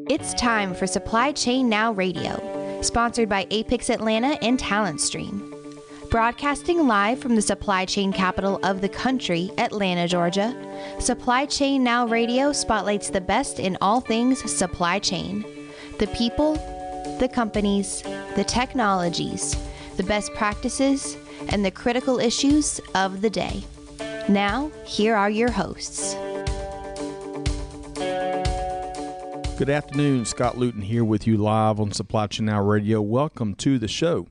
It's time for Supply Chain Now Radio, sponsored by Apex Atlanta and Talent Stream. Broadcasting live from the supply chain capital of the country, Atlanta, Georgia, Supply Chain Now Radio spotlights the best in all things supply chain. The people, the companies, the technologies, the best practices, and the critical issues of the day. Now, here are your hosts. Good afternoon, Scott Luton here with you live on Supply Chain Now Radio. Welcome to the show.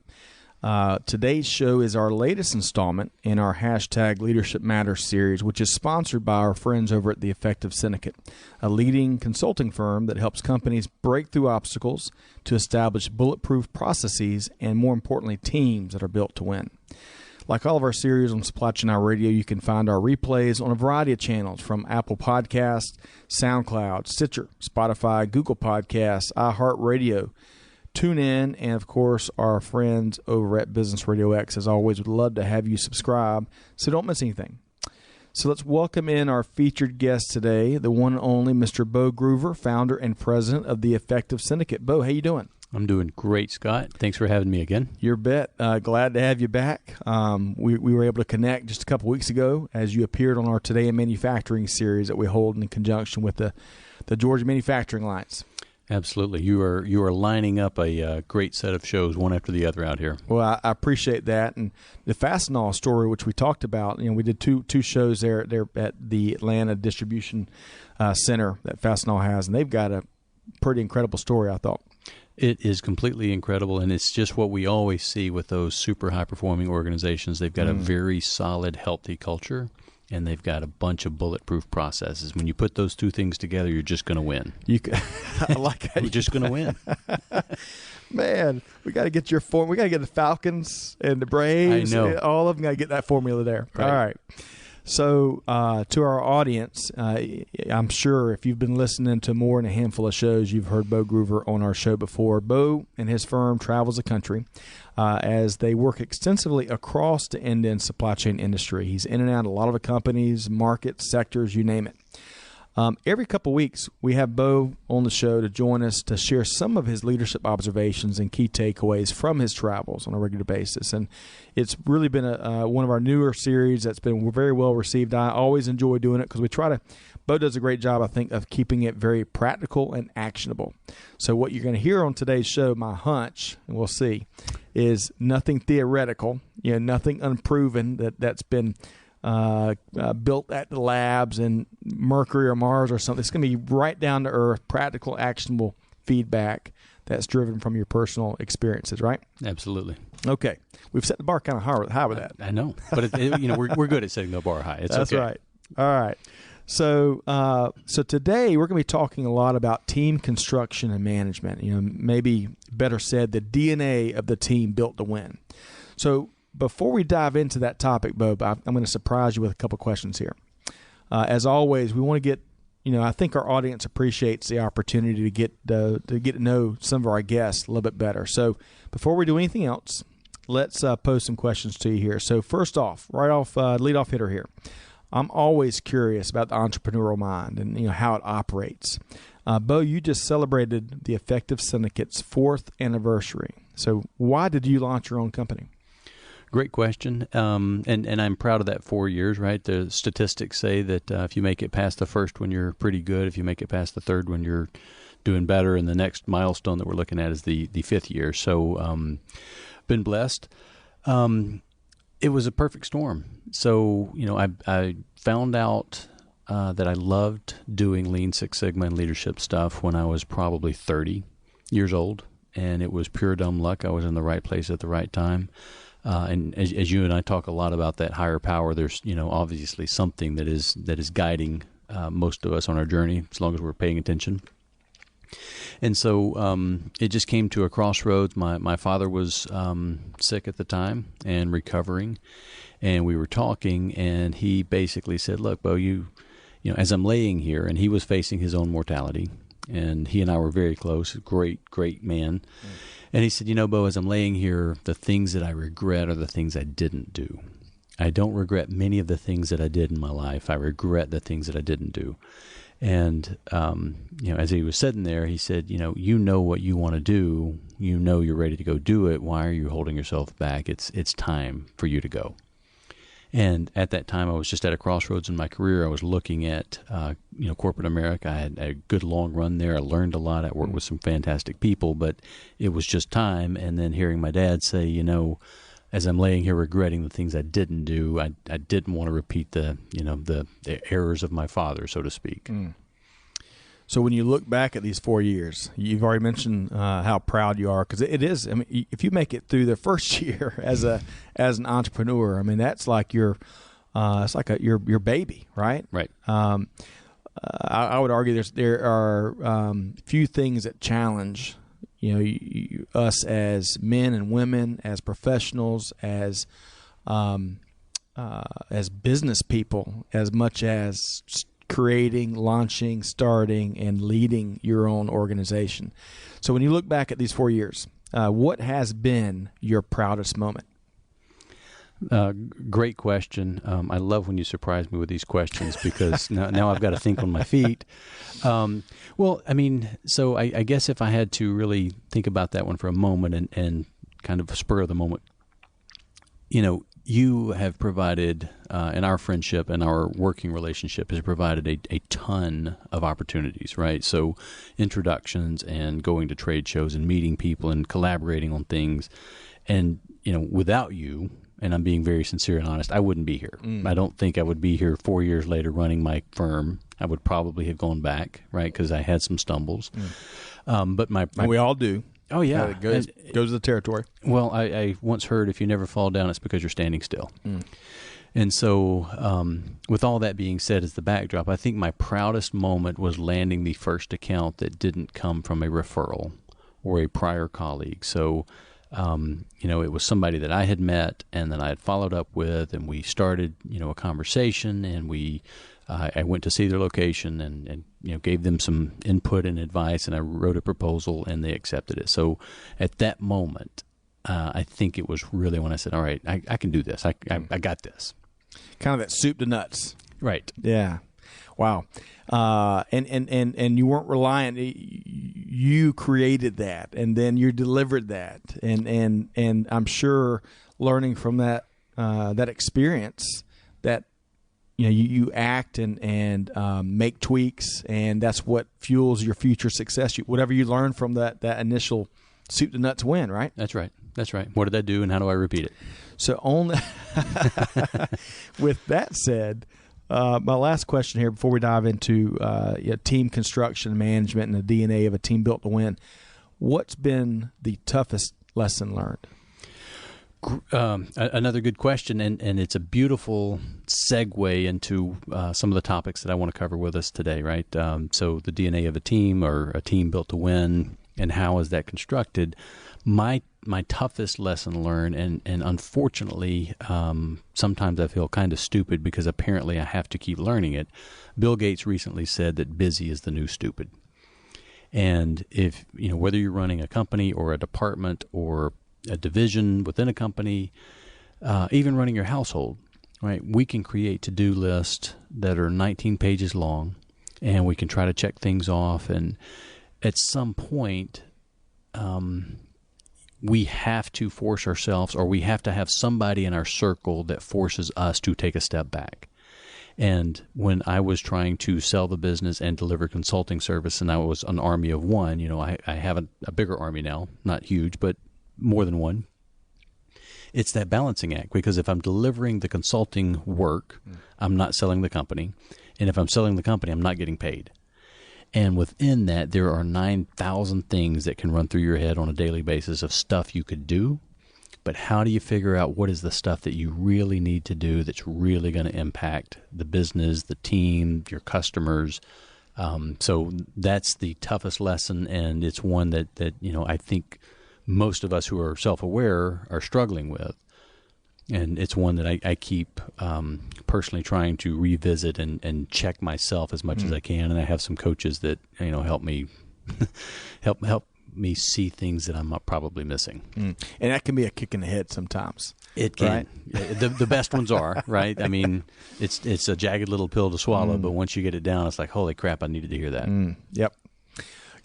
Today's show is our latest installment in our hashtag Leadership Matters series, which is sponsored by our friends over at the Effective Syndicate, a leading consulting firm that helps companies break through obstacles to establish bulletproof processes and, more importantly, teams that are built to win. Like all of our series on Supply Chain Now Radio, you can find our replays on a variety of channels from Apple Podcasts, SoundCloud, Stitcher, Spotify, Google Podcasts, iHeartRadio, TuneIn, and of course our friends over at Business Radio X. As always, would love to have you subscribe so don't miss anything. So let's welcome in our featured guest today, the one and only Mr. Beau Groover, founder and president of the Effective Syndicate. Beau, how you doing? I'm doing great, Scott. Thanks for having me again. You bet. Glad to have you back. We were able to connect just a couple weeks ago as you appeared on our Today in Manufacturing series that we hold in conjunction with the Georgia Manufacturing Alliance. Absolutely. You are lining up a great set of shows, one after the other out here. Well, I appreciate that. And the Fastenal story, which we talked about, we did two shows there at the Atlanta Distribution Center that Fastenal has, and they've got a pretty incredible story, I thought. It is completely incredible, and it's just what we always see with those super high-performing organizations. They've got a very solid, healthy culture, and they've got a bunch of bulletproof processes. When you put those two things together, you're just going to win. I like how you're just going to win. Man, we got to get your form. We got to get the Falcons and the Braves. I know. All of them got to get that formula there. Right. All right. So to our audience, I'm sure if you've been listening to more than a handful of shows, you've heard Beau Groover on our show before. Beau and his firm travels the country as they work extensively across the end-to-end supply chain industry. He's in and out of a lot of the companies, markets, sectors, you name it. Every couple of weeks, we have Beau on the show to join us to share some of his leadership observations and key takeaways from his travels on a regular basis. And it's really been one of our newer series that's been very well received. I always enjoy doing it because Beau does a great job, I think, of keeping it very practical and actionable. So what you're going to hear on today's show, my hunch, and we'll see, is nothing theoretical, nothing unproven that's been built at the labs in Mercury or Mars or something. It's going to be right down to earth, practical, actionable feedback that's driven from your personal experiences, right? Absolutely. Okay. We've set the bar kind of high with that. I know, but we're good at setting the bar high. That's okay. Right. All right. So today we're going to be talking a lot about team construction and management. Maybe better said, the DNA of the team built to win. So before we dive into that topic, Beau, I'm going to surprise you with a couple questions here. As always, we want to get, I think our audience appreciates the opportunity to get to know some of our guests a little bit better. So before we do anything else, let's pose some questions to you here. So first off, lead off hitter here. I'm always curious about the entrepreneurial mind and how it operates. Beau, you just celebrated the Effective Syndicate's 4th anniversary. So why did you launch your own company? Great question. And I'm proud of that 4 years, right? The statistics say that if you make it past the first one, you're pretty good. If you make it past the third one, you're doing better. And the next milestone that we're looking at is the 5th year. So been blessed. It was a perfect storm. So, I found out that I loved doing Lean Six Sigma and leadership stuff when I was probably 30 years old. And it was pure dumb luck. I was in the right place at the right time. And as you and I talk a lot about that higher power, there's obviously something that is guiding most of us on our journey, as long as we're paying attention. And so it just came to a crossroads. My father was sick at the time and recovering, and we were talking, and he basically said, "Look, Beau, you as I'm laying here," and he was facing his own mortality, and he and I were very close. Great man. And he said, "Beau, as I'm laying here, the things that I regret are the things I didn't do. I don't regret many of the things that I did in my life. I regret the things that I didn't do. And, as he was sitting there, he said, you know what you want to do. You know you're ready to go do it. Why are you holding yourself back? It's time for you to go. And at that time, I was just at a crossroads in my career. I was looking at, corporate America. I had a good long run there. I learned a lot. I worked with some fantastic people, but it was just time. And then hearing my dad say, as I'm laying here regretting the things I didn't do, I didn't want to repeat the errors of my father, so to speak. Mm. So when you look back at these 4 years, you've already mentioned how proud you are, because it is. I mean, if you make it through the first year as an entrepreneur, I mean that's like your baby, right? Right. I would argue there are few things that challenge us as men and women, as professionals, as business people, as much as creating, launching, starting, and leading your own organization. So when you look back at these 4 years, what has been your proudest moment? Great question. I love when you surprise me with these questions because now I've got to think on my feet. So I guess if I had to really think about that one for a moment and kind of spur of the moment, you have provided, and our friendship and our working relationship has provided a ton of opportunities, right? So introductions and going to trade shows and meeting people and collaborating on things. And, without you, and I'm being very sincere and honest, I wouldn't be here. I don't think I would be here 4 years later running my firm. I would probably have gone back, right, because I had some stumbles. But my we all do. Oh, yeah. It goes to the territory. Well, I once heard if you never fall down, it's because you're standing still. And so with all that being said as the backdrop, I think my proudest moment was landing the first account that didn't come from a referral or a prior colleague. So, it was somebody that I had met and that I had followed up with, and we started, a conversation, and I went to see their location and gave them some input and advice, and I wrote a proposal, and they accepted it. So at that moment, I think it was really when I said, all right, I can do this. I got this. Kind of that soup to nuts. Right. Yeah. Wow. And you weren't reliant. You created that, and then you delivered that. And I'm sure learning from that experience that, you act and make tweaks, and that's what fuels your future success. Whatever you learn from that initial soup to nuts win, right? That's right. What did I do, and how do I repeat it? So with that said, my last question here before we dive into team construction and management and the DNA of a team built to win, what's been the toughest lesson learned? Another good question, and it's a beautiful segue into some of the topics that I want to cover with us today, right? So the DNA of a team, or a team built to win, and how is that constructed? My toughest lesson learned, and unfortunately, sometimes I feel kind of stupid because apparently I have to keep learning it. Bill Gates recently said that busy is the new stupid. And if, whether you're running a company or a department or a division within a company, even running your household, right? We can create to-do lists that are 19 pages long, and we can try to check things off. And at some point, we have to force ourselves, or we have to have somebody in our circle that forces us to take a step back. And when I was trying to sell the business and deliver consulting service, and I was an army of one, I have a bigger army now, not huge, but more than one. It's that balancing act, because if I'm delivering the consulting work, I'm not selling the company. And if I'm selling the company, I'm not getting paid. And within that, there are 9,000 things that can run through your head on a daily basis of stuff you could do. But how do you figure out what is the stuff that you really need to do that's really going to impact the business, the team, your customers? So that's the toughest lesson, and it's one that I think most of us who are self-aware are struggling with. And it's one that I keep personally trying to revisit and check myself as much as I can. And I have some coaches that help me help me see things that I'm probably missing. And that can be a kick in the head sometimes. It can. Right? The best ones are, right? I mean, it's a jagged little pill to swallow, but once you get it down, it's like, holy crap, I needed to hear that. Yep.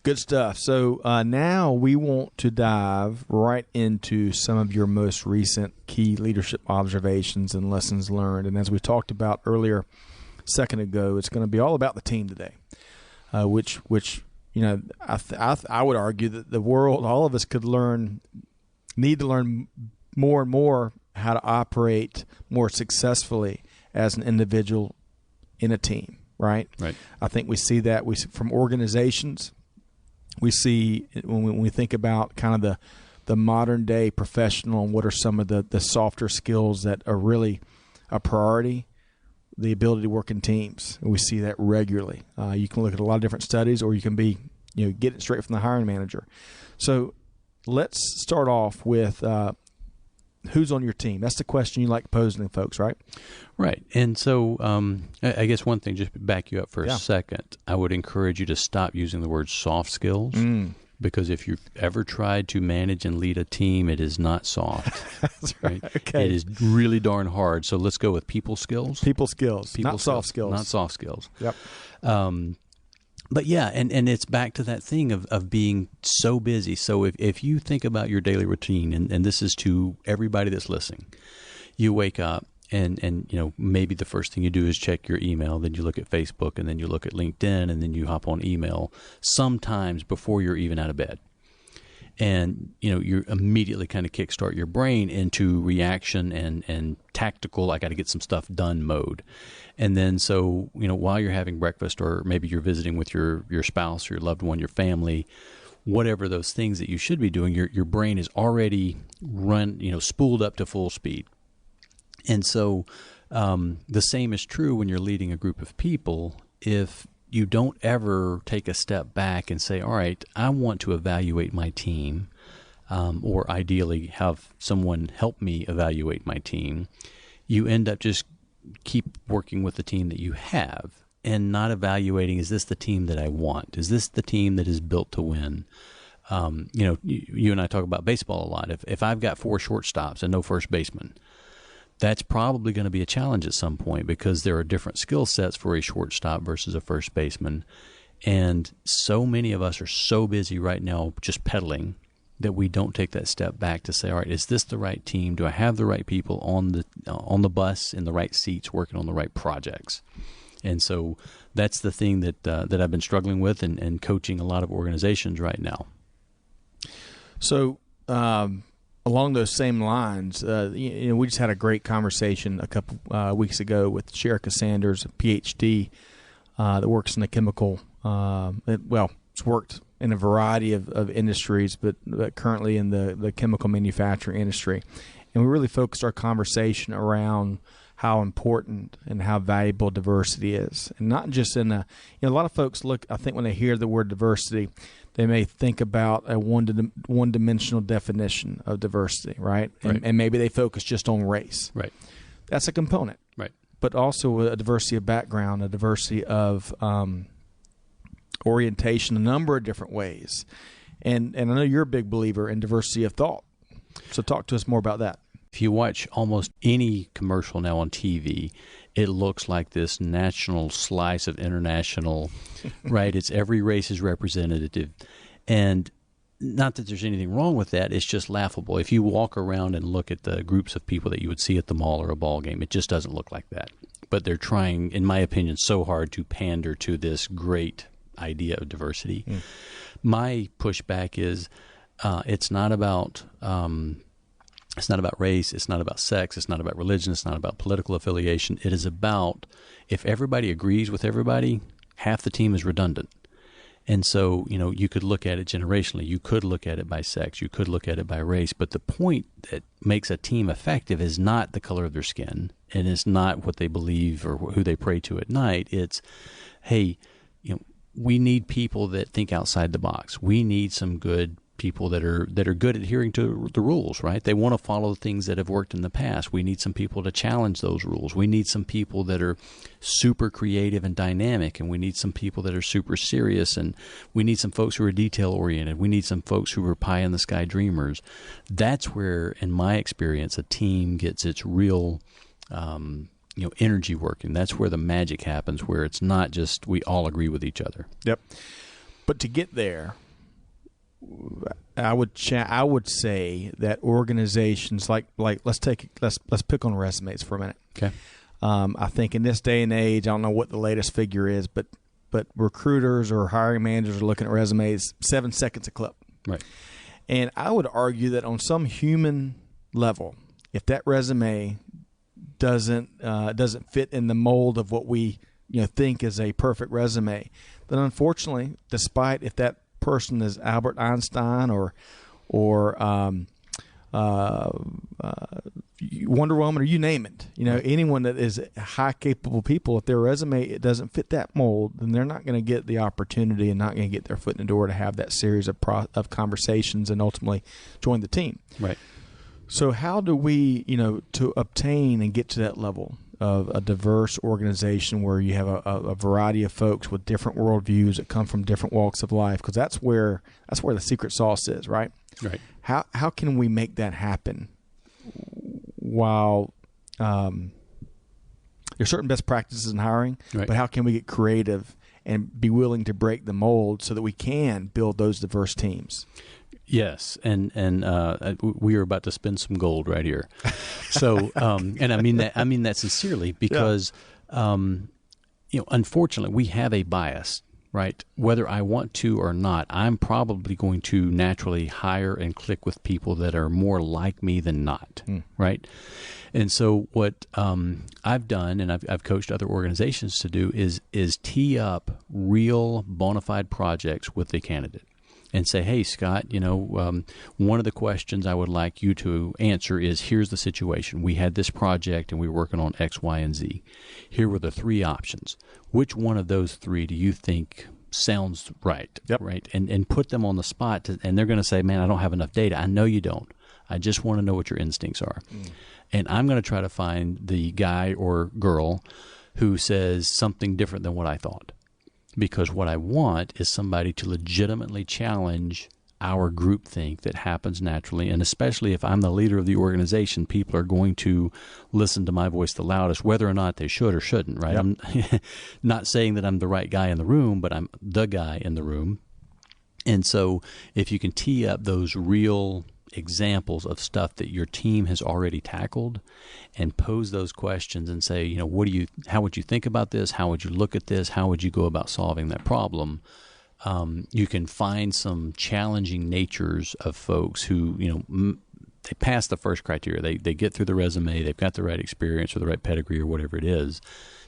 Good stuff. So now we want to dive right into some of your most recent key leadership observations and lessons learned. And as we talked about earlier, a second ago, it's going to be all about the team today, which you know, I would argue that the world, all of us need to learn more and more how to operate more successfully as an individual in a team, right? Right. I think we see that from organizations. We see when we think about kind of the modern day professional and what are some of the softer skills that are really a priority, the ability to work in teams. And we see that regularly. You can look at a lot of different studies, or you can get it straight from the hiring manager. So let's start off with who's on your team. That's the question you like posing to folks, right? Right. And so I guess one thing, just to back you up for a second, I would encourage you to stop using the word soft skills, because if you've ever tried to manage and lead a team, it is not soft. That's right. Okay. It is really darn hard. So let's go with people skills. People skills, not soft skills. Not soft skills. Yep. But yeah, and it's back to that thing of being so busy. So if you think about your daily routine, and this is to everybody that's listening, you wake up and you know, maybe the first thing you do is check your email, then you look at Facebook, and then you look at LinkedIn, and then you hop on email sometimes before you're even out of bed. And, you know, you immediately kind of kickstart your brain into reaction and tactical, I got to get some stuff done mode. And then so, you know, while you're having breakfast, or maybe you're visiting with your spouse or your loved one, your family, whatever those things that you should be doing, your brain is already spooled up to full speed. And so the same is true when you're leading a group of people. If you don't ever take a step back and say, all right, I want to evaluate my team, or ideally have someone help me evaluate my team, you end up just keep working with the team that you have and not evaluating, is this the team that I want? Is this the team that is built to win? You and I talk about baseball a lot. If I've got 4 shortstops and no first baseman, that's probably going to be a challenge at some point, because there are different skill sets for a shortstop versus a first baseman. And so many of us are so busy right now just pedaling that we don't take that step back to say, all right, is this the right team? Do I have the right people on the bus in the right seats working on the right projects? And so that's the thing that I've been struggling with and coaching a lot of organizations right now. So along those same lines, we just had a great conversation a couple weeks ago with Sherika Sanders, a PhD that works in the chemical. It's worked in a variety of industries, but currently in the chemical manufacturing industry. And we really focused our conversation around how important and how valuable diversity is. And not just in a lot of folks I think when they hear the word diversity, they may think about a one-dimensional definition of diversity, right? And maybe they focus just on race. Right. That's a component. Right. But also a diversity of background, a diversity of orientation, a number of different ways. And I know you're a big believer in diversity of thought. So talk to us more about that. If you watch almost any commercial now on TV, it looks like this national slice of international, right? It's every race is representative. And not that there's anything wrong with that. It's just laughable. If you walk around and look at the groups of people that you would see at the mall or a ball game, it just doesn't look like that. But they're trying, in my opinion, so hard to pander to this great idea of diversity. My pushback is it's not about race, it's not about sex, it's not about religion, it's not about political affiliation. It is about, if everybody agrees with everybody, half the team is redundant. And so, you could look at it generationally, you could look at it by sex, you could look at it by race, but the point that makes a team effective is not the color of their skin, and it's not what they believe or who they pray to at night. It's, hey, we need people that think outside the box. We need some good people that are good at adhering to the rules, right? They want to follow things that have worked in the past. We need some people to challenge those rules. We need some people that are super creative and dynamic, and we need some people that are super serious, and we need some folks who are detail-oriented. We need some folks who are pie-in-the-sky dreamers. That's where, in my experience, a team gets its real energy working. That's where the magic happens, where it's not just we all agree with each other. Yep. But to get there, I would say that organizations like let's pick on resumes for a minute. Okay. I think in this day and age, I don't know what the latest figure is, but recruiters or hiring managers are looking at resumes 7 seconds a clip. Right. And I would argue that on some human level, if that resume doesn't fit in the mold of what we think is a perfect resume, then unfortunately, despite if that person is Albert Einstein or Wonder Woman, or you name it, anyone that is high capable people, if their resume it doesn't fit that mold, then they're not going to get the opportunity and not going to get their foot in the door to have that series of conversations and ultimately join the team. Right. So how do we, to obtain and get to that level of a diverse organization where you have a variety of folks with different worldviews that come from different walks of life? Because that's where the secret sauce is, right? Right. How can we make that happen while there's certain best practices in hiring, right, but how can we get creative and be willing to break the mold so that we can build those diverse teams? Yes, and we are about to spend some gold right here. So, and I mean that sincerely, because unfortunately we have a bias, right? Whether I want to or not, I'm probably going to naturally hire and click with people that are more like me than not, right? And so what I've done, and I've coached other organizations to do, is tee up real bona fide projects with the candidate. And say, hey, Scott, one of the questions I would like you to answer is, here's the situation. We had this project and we were working on X, Y, and Z. Here were the 3 options. Which one of those 3 do you think sounds right? Yep. Right? And put them on the spot. And they're going to say, man, I don't have enough data. I know you don't. I just want to know what your instincts are. And I'm going to try to find the guy or girl who says something different than what I thought. Because what I want is somebody to legitimately challenge our groupthink that happens naturally. And especially if I'm the leader of the organization, people are going to listen to my voice the loudest, whether or not they should or shouldn't, right? Yep. I'm not saying that I'm the right guy in the room, but I'm the guy in the room. And so if you can tee up those real examples of stuff that your team has already tackled and pose those questions and say, how would you think about this? How would you look at this? How would you go about solving that problem? You can find some challenging natures of folks who, they pass the first criteria. They get through the resume. They've got the right experience or the right pedigree or whatever it is.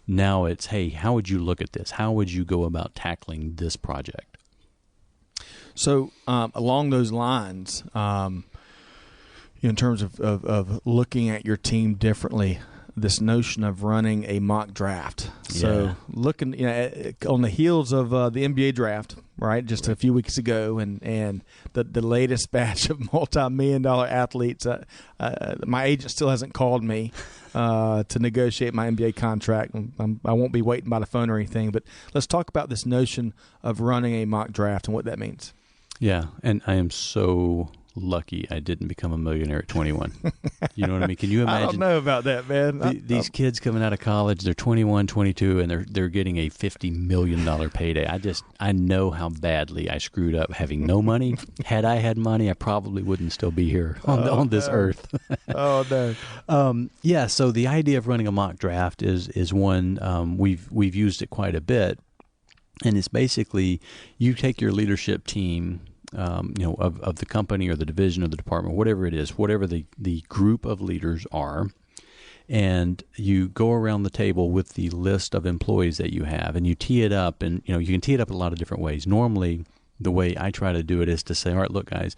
Now it's, hey, how would you look at this? How would you go about tackling this project? So along those lines, in terms of looking at your team differently, this notion of running a mock draft. So looking on the heels of the NBA draft, right, just a few weeks ago, and the latest batch of multi-million-dollar athletes, my agent still hasn't called me to negotiate my NBA contract. I won't be waiting by the phone or anything, but let's talk about this notion of running a mock draft and what that means. Yeah, and I am so lucky I didn't become a millionaire at 21. You know what I mean? Can you imagine? I don't know about that, man. These kids coming out of college, they're 21, 22, and they're getting a $50 million payday. I know how badly I screwed up having no money. Had I had money, I probably wouldn't still be here on this earth. Oh, no. Yeah, so the idea of running a mock draft is one we've used it quite a bit. And it's basically you take your leadership team, of the company or the division or the department, whatever it is, whatever the group of leaders are, and you go around the table with the list of employees that you have, and you tee it up, and you can tee it up a lot of different ways. Normally, the way I try to do it is to say, all right, look, guys,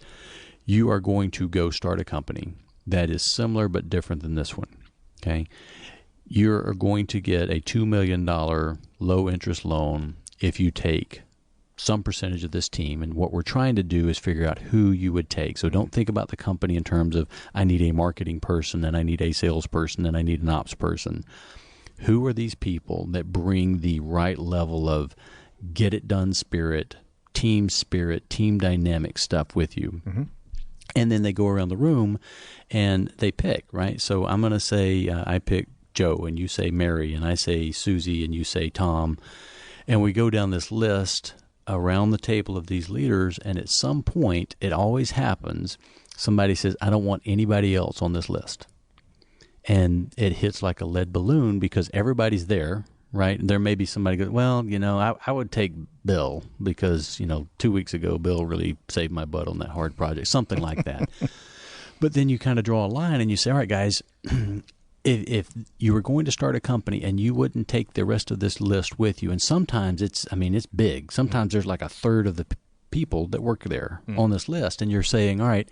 you are going to go start a company that is similar but different than this one, okay? You're going to get a $2 million low-interest loan if you take some percentage of this team, and what we're trying to do is figure out who you would take. So don't think about the company in terms of, I need a marketing person, and I need a salesperson, and I need an ops person. Who are these people that bring the right level of get it done spirit, team dynamic stuff with you? Mm-hmm. And then they go around the room and they pick, right? So I'm going to say I pick Joe, and you say Mary, and I say Susie, and you say Tom. And we go down this list around the table of these leaders, and at some point, it always happens, somebody says, I don't want anybody else on this list. And it hits like a lead balloon because everybody's there, right? And there may be somebody goes, well, I would take Bill because, 2 weeks ago, Bill really saved my butt on that hard project, something like that. But then you kind of draw a line and you say, all right, guys, if you were going to start a company and you wouldn't take the rest of this list with you, and sometimes it's big. Sometimes there's like a third of the people that work there on this list, and you're saying, all right,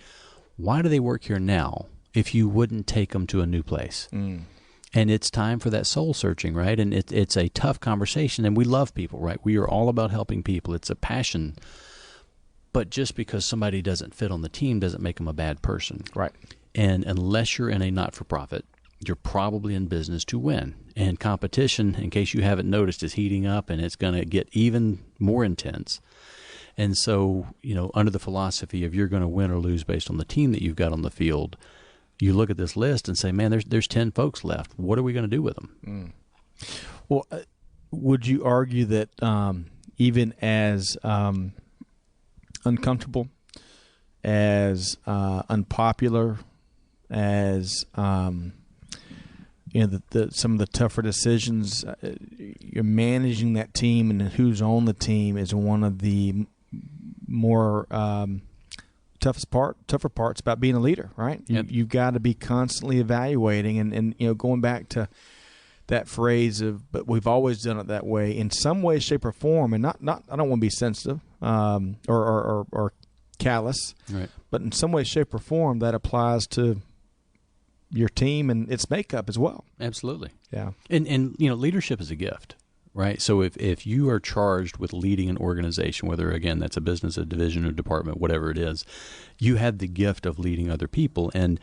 why do they work here now if you wouldn't take them to a new place? And it's time for that soul searching, right? And it's a tough conversation, and we love people, right? We are all about helping people. It's a passion. But just because somebody doesn't fit on the team doesn't make them a bad person. Right. And unless you're in a not-for-profit, you're probably in business to win. And competition, in case you haven't noticed, is heating up, and it's going to get even more intense. And so, under the philosophy of you're going to win or lose based on the team that you've got on the field, you look at this list and say, man, there's 10 folks left. What are we going to do with them? Well, would you argue that even as uncomfortable, as unpopular, as some of the tougher decisions, you're managing that team and who's on the team is one of the more tougher parts about being a leader, right? Yep. You've got to be constantly evaluating and going back to that phrase of, but we've always done it that way in some way, shape, or form, and not I don't want to be sensitive or callous, right? But in some way, shape, or form that applies to your team and its makeup as well. Absolutely. Yeah. And leadership is a gift, right? So if you are charged with leading an organization, whether, again, that's a business, a division, or department, whatever it is, you have the gift of leading other people. And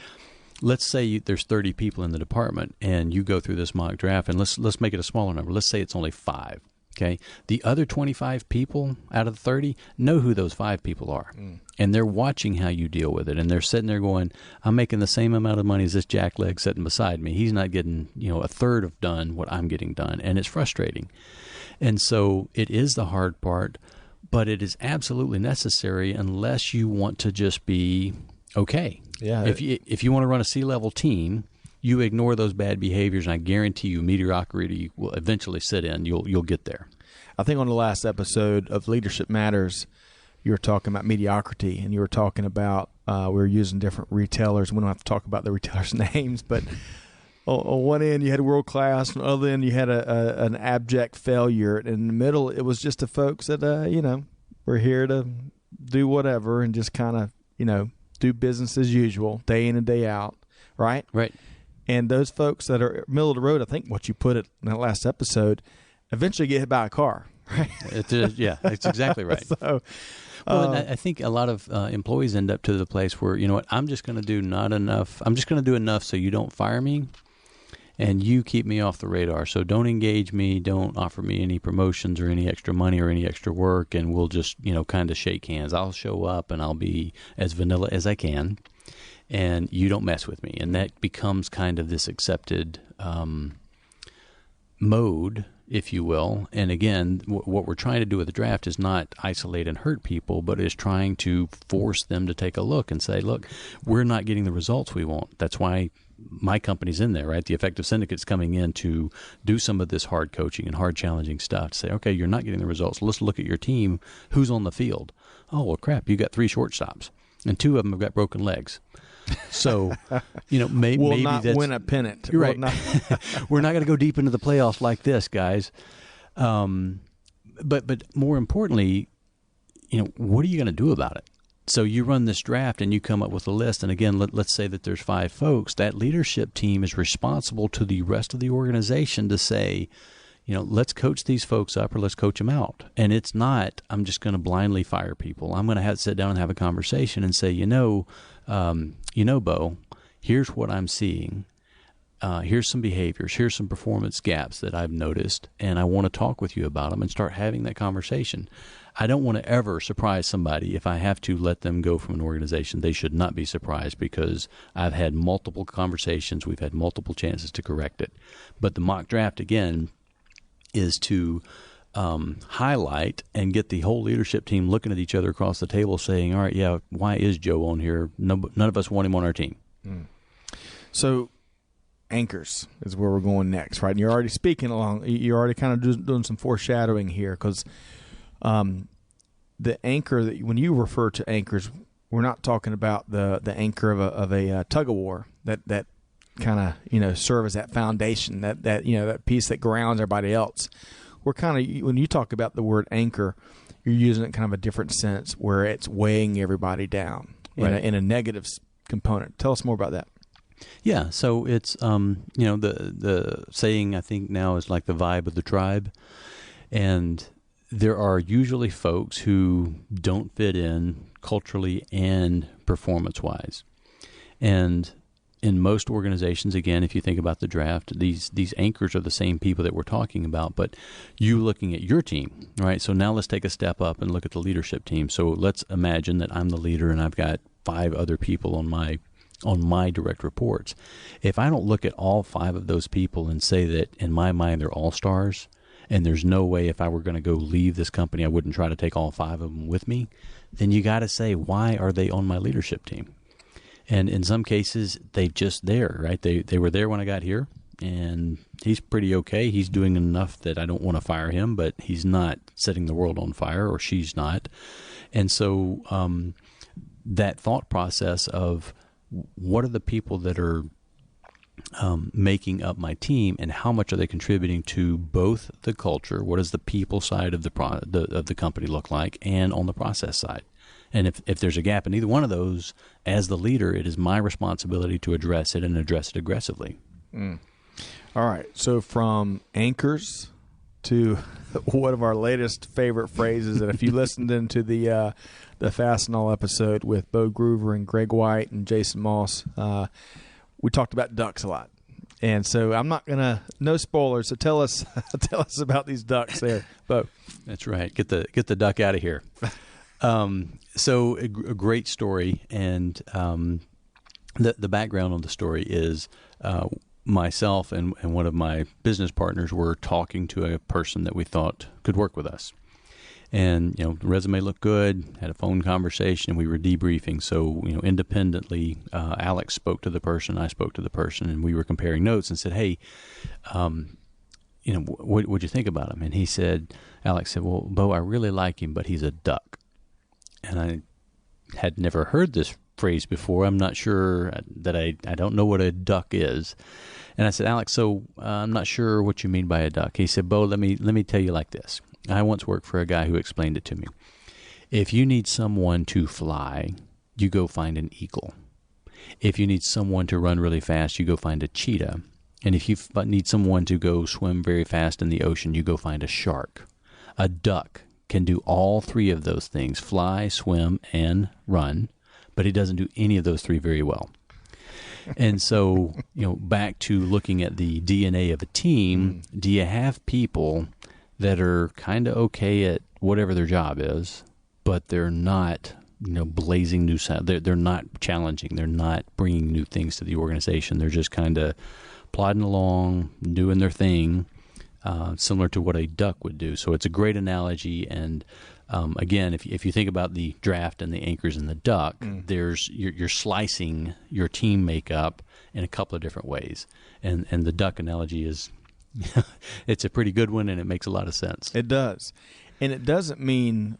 let's say there's 30 people in the department and you go through this mock draft, and let's make it a smaller number. Let's say it's only 5. Okay, the other 25 people out of the 30 know who those 5 people are, and they're watching how you deal with it, and they're sitting there going, "I'm making the same amount of money as this jackleg sitting beside me. He's not getting, a third of done what I'm getting done," and it's frustrating. And so it is the hard part, but it is absolutely necessary unless you want to just be okay. Yeah. If you want to run a C-level team, you ignore those bad behaviors, and I guarantee you mediocrity will eventually set in. You'll get there. I think on the last episode of Leadership Matters, you were talking about mediocrity, and you were talking about we were using different retailers. We don't have to talk about the retailers' names, but on one end you had world-class, on the other end you had an abject failure. And in the middle, it was just the folks that, were here to do whatever and just kind of, do business as usual, day in and day out, right? Right. And those folks that are middle of the road, I think what you put it in that last episode, eventually get hit by a car, right? It's exactly right. So, and I think a lot of employees end up to the place where, I'm just going to do not enough. I'm just going to do enough so you don't fire me and you keep me off the radar. So don't engage me. Don't offer me any promotions or any extra money or any extra work. And we'll just, kind of shake hands. I'll show up and I'll be as vanilla as I can. And you don't mess with me. And that becomes kind of this accepted mode, if you will. And again, what we're trying to do with the draft is not isolate and hurt people, but is trying to force them to take a look and say, look, we're not getting the results we want. That's why my company's in there, right? The Effective Syndicate's coming in to do some of this hard coaching and hard challenging stuff to say, okay, you're not getting the results. Let's look at your team. Who's on the field? Oh, well, crap, you got 3 shortstops, and 2 of them have got broken legs. So, maybe not that's, win a pennant. You're right. We're not going to go deep into the playoffs like this, guys. But more importantly, what are you going to do about it? So you run this draft and you come up with a list. And again, let's say that there's 5 folks. That leadership team is responsible to the rest of the organization to say, let's coach these folks up or let's coach them out. And it's not, I'm just going to blindly fire people. I'm going to have to sit down and have a conversation and say, Beau, here's what I'm seeing. Here's some behaviors. Here's some performance gaps that I've noticed, and I want to talk with you about them and start having that conversation. I don't want to ever surprise somebody. If I have to let them go from an organization, they should not be surprised, because I've had multiple conversations. We've had multiple chances to correct it. But the mock draft, again, is to highlight and get the whole leadership team looking at each other across the table saying, all right, yeah, why is Joe on here? None of us want him on our team. So anchors is where we're going next, right? And you're already speaking along. You're already kind of doing some foreshadowing here, because the anchor, that when you refer to anchors, we're not talking about the anchor of a tug of war that kind of serve as that foundation, that piece that grounds everybody else. We're kind of, when you talk about the word anchor, you're using it kind of a different sense, where it's weighing everybody down in a negative component. Tell us more about that. Yeah, so it's the saying, I think now, is like the vibe of the tribe, and there are usually folks who don't fit in culturally and performance-wise. And in most organizations, again, if you think about the draft, these anchors are the same people that we're talking about, but you looking at your team, right? So now let's take a step up and look at the leadership team. So let's imagine that I'm the leader and I've got 5 other people on my direct reports. If I don't look at all 5 of those people and say that in my mind they're all stars, and there's no way if I were going to go leave this company I wouldn't try to take all 5 of them with me, then you got to say, why are they on my leadership team? And in some cases, they just there, right? They were there when I got here, and he's pretty okay. He's doing enough that I don't want to fire him, but he's not setting the world on fire, or she's not. And so that thought process of what are the people that are making up my team, and how much are they contributing to both the culture, what does the people side of the company look like, and on the process side. And if there's a gap in either one of those, as the leader, it is my responsibility to address it, and address it aggressively. All right. So from anchors to one of our latest favorite phrases, and if you listened into the Fastenal episode with Beau Groover and Greg White and Jason Moss, we talked about ducks a lot. And so I'm not going to, no spoilers, so tell us about these ducks there, Beau. That's right. Get the duck out of here. So a great story, and the background on the story is myself and one of my business partners were talking to a person that we thought could work with us. And, the resume looked good, had a phone conversation, and we were debriefing. So, independently, Alex spoke to the person, I spoke to the person, and we were comparing notes and said, hey, what'd you think about him? And Alex said, well, Beau, I really like him, but he's a duck. And I had never heard this phrase before. I'm not sure that I don't know what a duck is. And I said, Alex, so I'm not sure what you mean by a duck. He said, Beau, let me tell you like this. I once worked for a guy who explained it to me. If you need someone to fly, you go find an eagle. If you need someone to run really fast, you go find a cheetah. And if you need someone to go swim very fast in the ocean, you go find a shark. A duck can do all 3 of those things, fly, swim, and run, but he doesn't do any of those 3 very well. And so, back to looking at the DNA of a team, do you have people that are kind of okay at whatever their job is, but they're not, blazing new sound. They're not challenging. They're not bringing new things to the organization. They're just kind of plodding along, doing their thing, similar to what a duck would do. So it's a great analogy. And again, if you think about the draft and the anchors and the duck, you're slicing your team makeup in a couple of different ways. And the duck analogy is it's a pretty good one, and it makes a lot of sense. It does. And it doesn't mean,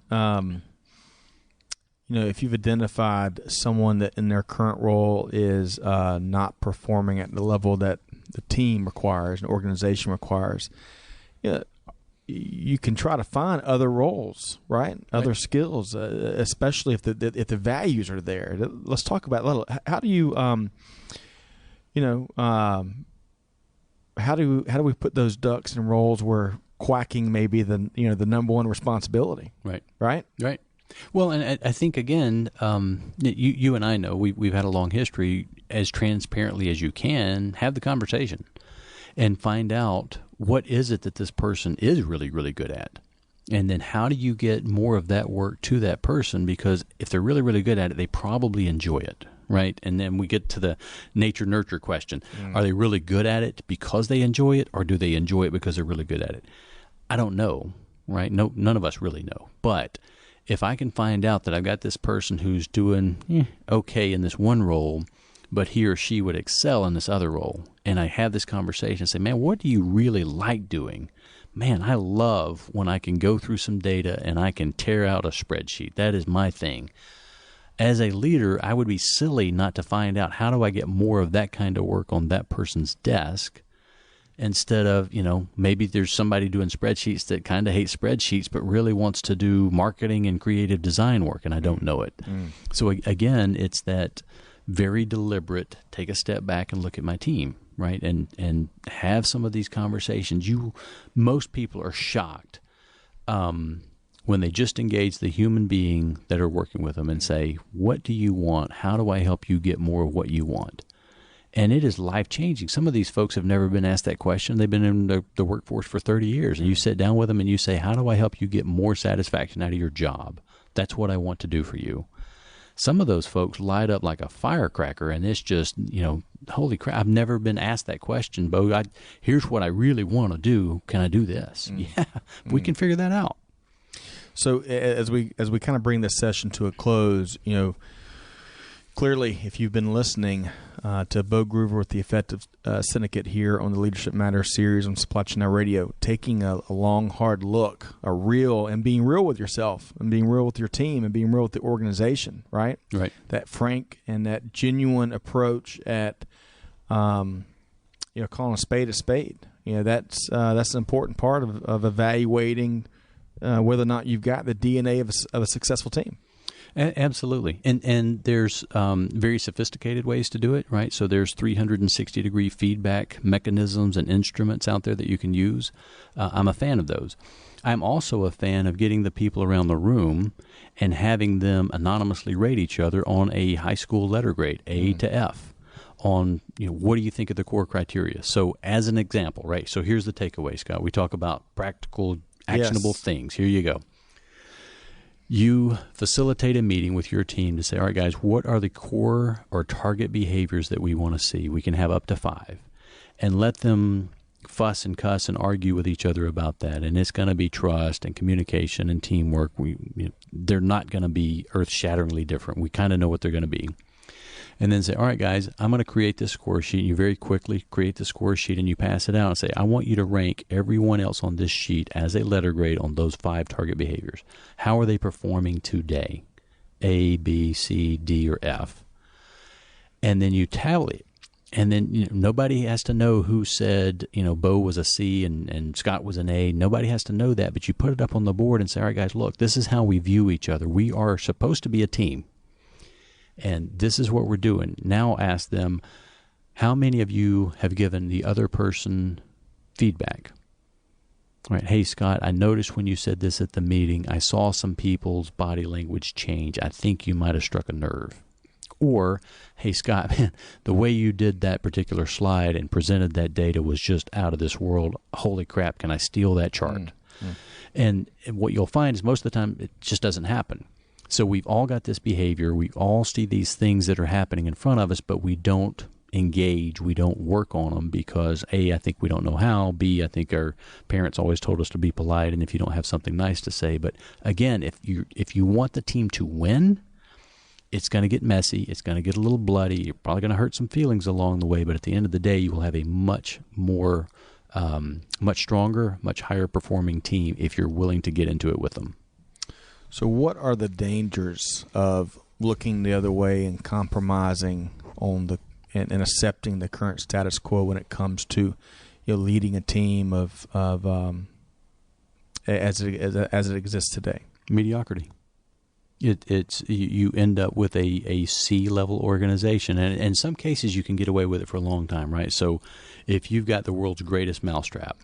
if you've identified someone that in their current role is not performing at the level that the team requires, an organization requires, you can try to find other roles, right? Other skills, especially if the values are there. Let's talk about a little. How do you, how do we put those ducks in roles where quacking may be the number one responsibility? Right. Well, and I think again, you and I know we've had a long history. As transparently as you can, have the conversation and find out what is it that this person is really, really good at. And then how do you get more of that work to that person? Because if they're really, really good at it, they probably enjoy it, right? And then we get to the nature-nurture question. Are they really good at it because they enjoy it, or do they enjoy it because they're really good at it? I don't know, right? No, none of us really know. But if I can find out that I've got this person who's doing okay in this one role, but he or she would excel in this other role, and I have this conversation and say, man, what do you really like doing? Man, I love when I can go through some data and I can tear out a spreadsheet. That is my thing. As a leader, I would be silly not to find out how do I get more of that kind of work on that person's desk instead of, maybe there's somebody doing spreadsheets that kind of hates spreadsheets but really wants to do marketing and creative design work, and I don't know it. So again, it's that very deliberate, take a step back and look at my team, right? And have some of these conversations. Most people are shocked when they just engage the human being that are working with them and say, what do you want? How do I help you get more of what you want? And it is life-changing. Some of these folks have never been asked that question. They've been in the workforce for 30 years. And you sit down with them and you say, how do I help you get more satisfaction out of your job? That's what I want to do for you. Some of those folks light up like a firecracker, and it's just, holy crap, I've never been asked that question, Beau. Here's what I really want to do. Can I do this? Yeah, we can figure that out. So as we kind of bring this session to a close, clearly, if you've been listening to Beau Groover with the Effective Syndicate here on the Leadership Matters series on Supply Chain Now Radio, taking a long, hard look, being real with yourself and being real with your team and being real with the organization, right? Right. That frank and that genuine approach at, calling a spade a spade. That's an important part of evaluating whether or not you've got the DNA of a successful team. Absolutely. And there's very sophisticated ways to do it, right? So there's 360-degree feedback mechanisms and instruments out there that you can use. I'm a fan of those. I'm also a fan of getting the people around the room and having them anonymously rate each other on a high school letter grade, A to F, on what do you think of the core criteria. So as an example, right? So here's the takeaway, Scott. We talk about practical, actionable things. Here you go. You facilitate a meeting with your team to say, all right, guys, what are the core or target behaviors that we want to see? We can have up to 5. And let them fuss and cuss and argue with each other about that. And it's going to be trust and communication and teamwork. They're not going to be earth-shatteringly different. We kind of know what they're going to be. And then say, all right, guys, I'm going to create this score sheet. You very quickly create the score sheet and you pass it out and say, I want you to rank everyone else on this sheet as a letter grade on those 5 target behaviors. How are they performing today? A, B, C, D, or F. And then you tally it. And then nobody has to know who said, Beau was a C and Scott was an A. Nobody has to know that, but you put it up on the board and say, all right, guys, look, this is how we view each other. We are supposed to be a team. And this is what we're doing. Now ask them, how many of you have given the other person feedback? All right, hey, Scott, I noticed when you said this at the meeting, I saw some people's body language change. I think you might have struck a nerve. Or, hey, Scott, man, the way you did that particular slide and presented that data was just out of this world. Holy crap, can I steal that chart? And what you'll find is most of the time it just doesn't happen. So we've all got this behavior. We all see these things that are happening in front of us, but we don't engage. We don't work on them because, A, I think we don't know how. B, I think our parents always told us to be polite and if you don't have something nice to say. But again, if you want the team to win, it's going to get messy. It's going to get a little bloody. You're probably going to hurt some feelings along the way. But at the end of the day, you will have a much stronger, much higher performing team if you're willing to get into it with them. So what are the dangers of looking the other way and compromising on and accepting the current status quo when it comes to leading a team as it exists today? Mediocrity. You end up with a C-level organization, and in some cases you can get away with it for a long time, right? So if you've got the world's greatest mousetrap,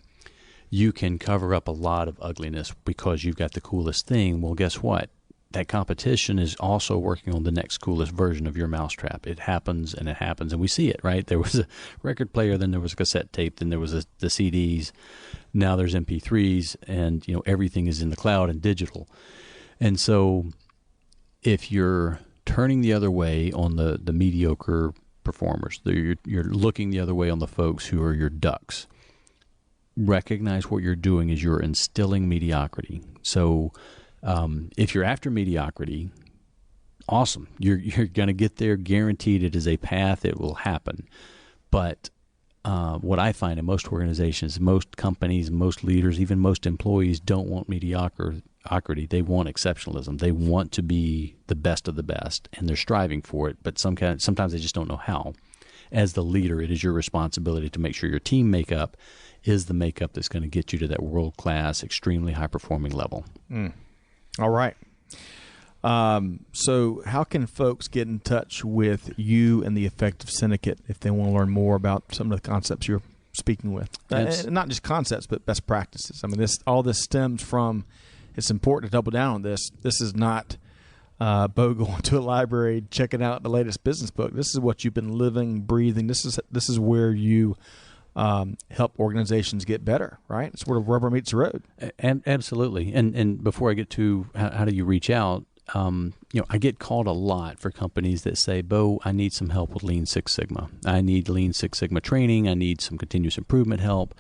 you can cover up a lot of ugliness because you've got the coolest thing. Well, guess what? That competition is also working on the next coolest version of your mousetrap. It happens, and we see it, right? There was a record player, then there was a cassette tape, then there was the CDs. Now there's MP3s, and everything is in the cloud and digital. And so if you're turning the other way on the mediocre performers, you're looking the other way on the folks who are your ducks, recognize what you're doing is you're instilling mediocrity. So if you're after mediocrity, awesome. You're going to get there, guaranteed. It is a path. It will happen. But what I find in most organizations, most companies, most leaders, even most employees don't want mediocrity. They want exceptionalism. They want to be the best of the best, and they're striving for it. But sometimes they just don't know how. As the leader, it is your responsibility to make sure your team makeup is the makeup that's going to get you to that world-class, extremely high-performing level. All right. So how can folks get in touch with you and the Effective Syndicate if they want to learn more about some of the concepts you're speaking with? Not just concepts, but best practices. I mean, all this stems from, it's important to double down on this. This is not Beau going to a library, checking out the latest business book. This is what you've been living, breathing. This is where you help organizations get better, right? It's where the rubber meets the road. Absolutely. And before I get to how do you reach out, I get called a lot for companies that say, Beau, I need some help with Lean Six Sigma. I need Lean Six Sigma training. I need some continuous improvement help.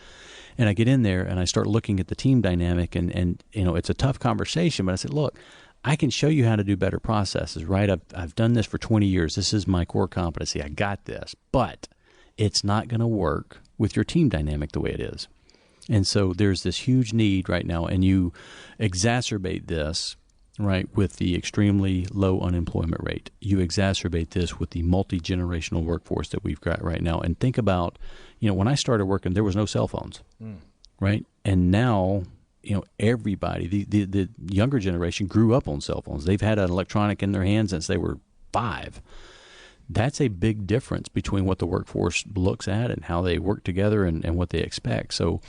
And I get in there and I start looking at the team dynamic, and it's a tough conversation, but I said, look, I can show you how to do better processes, right? I've done this for 20 years. This is my core competency. I got this. But it's not going to work with your team dynamic the way it is. And so there's this huge need right now, and you exacerbate this, right, with the extremely low unemployment rate. You exacerbate this with the multi-generational workforce that we've got right now. And think about, when I started working, there was no cell phones, right? And now, everybody, the younger generation grew up on cell phones. They've had an electronic in their hands since they were 5. That's a big difference between what the workforce looks at and how they work together and what they expect. So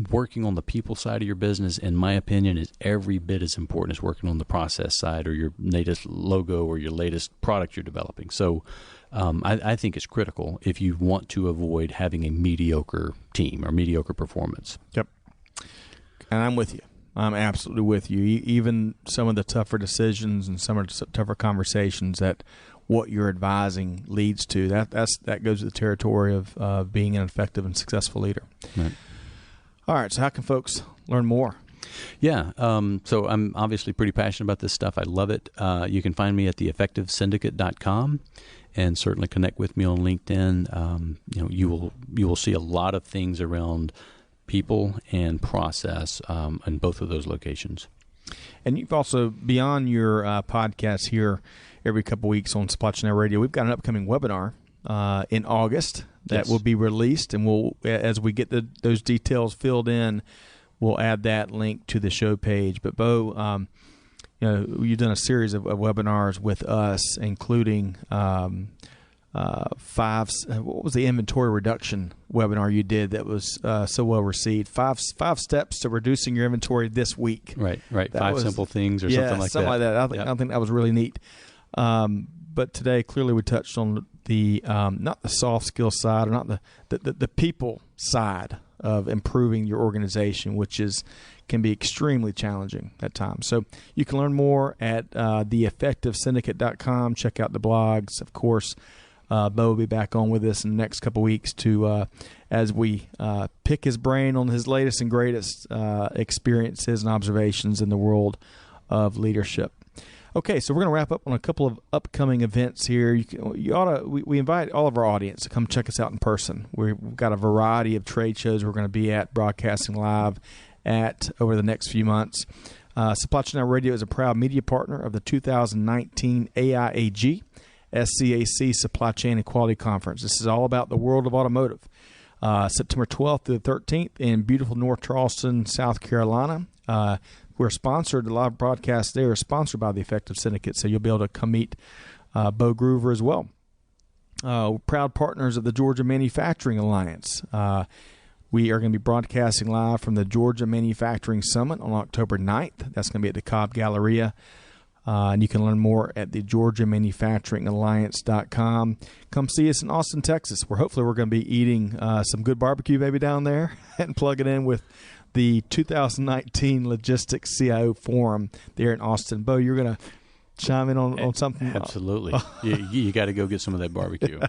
working on the people side of your business, in my opinion, is every bit as important as working on the process side or your latest logo or your latest product you're developing. So I think it's critical if you want to avoid having a mediocre team or mediocre performance. Yep. And I'm with you. I'm absolutely with you. Even some of the tougher decisions and some of the tougher conversations that what you're advising leads to, that goes to the territory of being an effective and successful leader. Right. All right. So how can folks learn more? Yeah. So I'm obviously pretty passionate about this stuff. I love it. You can find me at theeffectivesyndicate.com and certainly connect with me on LinkedIn. You will see a lot of things around people and process in both of those locations. And you've also, beyond your podcast here every couple of weeks on Supply Chain Now Radio, we've got an upcoming webinar in August that will be released, and we'll, as we get those details filled in, we'll add that link to the show page. But Beau, you've done a series of webinars with us, including 5. What was the inventory reduction webinar you did that was so well received? 5 steps to reducing your inventory this week. Right. 5 simple things or something like that. Something like that. I think that was really neat. But today, clearly, we touched on the not the soft skill side, or not the people side of improving your organization, which can be extremely challenging at times. So you can learn more at theeffectivesyndicate.com. Check out the blogs. Of course, Beau will be back on with us in the next couple of weeks as we pick his brain on his latest and greatest experiences and observations in the world of leadership. Okay, so we're going to wrap up on a couple of upcoming events here. We invite all of our audience to come check us out in person. We've got a variety of trade shows we're going to be at, broadcasting live at over the next few months. Supply Chain Now Radio is a proud media partner of the 2019 AIAG SCAC Supply Chain and Quality Conference. This is all about the world of automotive. September 12th to the 13th in beautiful North Charleston, South Carolina. we're sponsored. A lot of broadcasts there are sponsored by the Effective Syndicate, so you'll be able to come meet Beau Groover as well. Proud partners of the Georgia Manufacturing Alliance. We are going to be broadcasting live from the Georgia Manufacturing Summit on October 9th. That's going to be at the Cobb Galleria. And you can learn more at the GeorgiaManufacturingAlliance.com. Come see us in Austin, Texas, where hopefully we're going to be eating some good barbecue maybe down there and plug it in with the 2019 Logistics CIO Forum there in Austin. Beau, you're going to chime in on something? Absolutely. You got to go get some of that barbecue.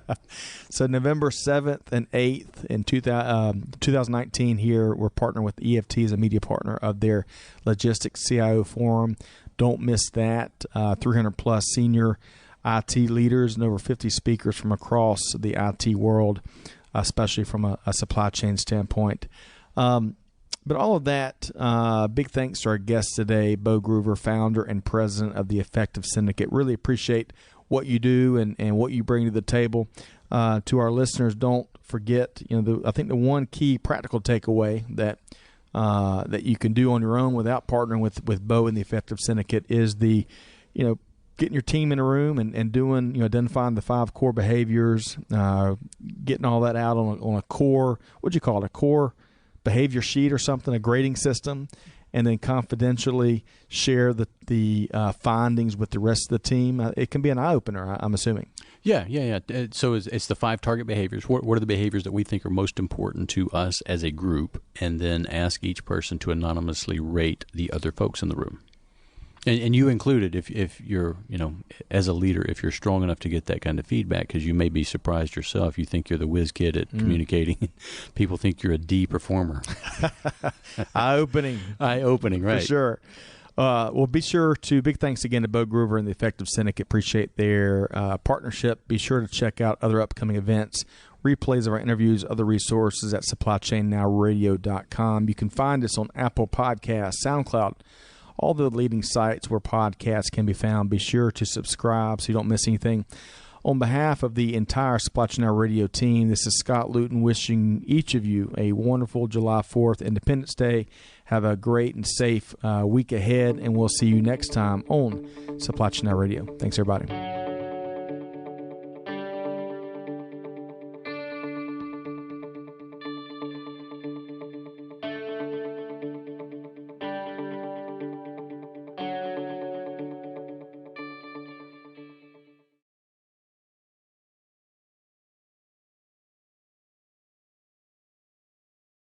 So November 7th and 8th in 2019 here, we're partnering with EFT as a media partner of their Logistics CIO Forum. Don't miss that. 300-plus senior IT leaders and over 50 speakers from across the IT world, especially from a supply chain standpoint. But all of that, big thanks to our guest today, Beau Groover, founder and president of the Effective Syndicate. Really appreciate what you do and what you bring to the table. To our listeners, don't forget, I think the one key practical takeaway that you can do on your own without partnering with Beau and the Effective Syndicate is getting your team in a room and doing, identifying the 5 core behaviors, getting all that out on a core, what'd you call it, a core behavior sheet or something, a grading system, and then confidentially share the findings with the rest of the team. It can be an eye-opener, I'm assuming. Yeah. So it's the 5 target behaviors. What are the behaviors that we think are most important to us as a group, and then ask each person to anonymously rate the other folks in the room. And you included, if you're, as a leader, if you're strong enough to get that kind of feedback, because you may be surprised yourself. You think you're the whiz kid at communicating. People think you're a D performer. Eye-opening, right. For sure. Well, be sure to, big thanks again to Beau Groover and the Effective Syndicate. Appreciate their partnership. Be sure to check out other upcoming events, replays of our interviews, other resources at supplychainnowradio.com. You can find us on Apple Podcasts, SoundCloud, all the leading sites where podcasts can be found. Be sure to subscribe so you don't miss anything. On behalf of the entire Supply Chain Now Radio team, this is Scott Luton wishing each of you a wonderful July 4th Independence Day. Have a great and safe week ahead, and we'll see you next time on Supply Chain Now Radio. Thanks, everybody.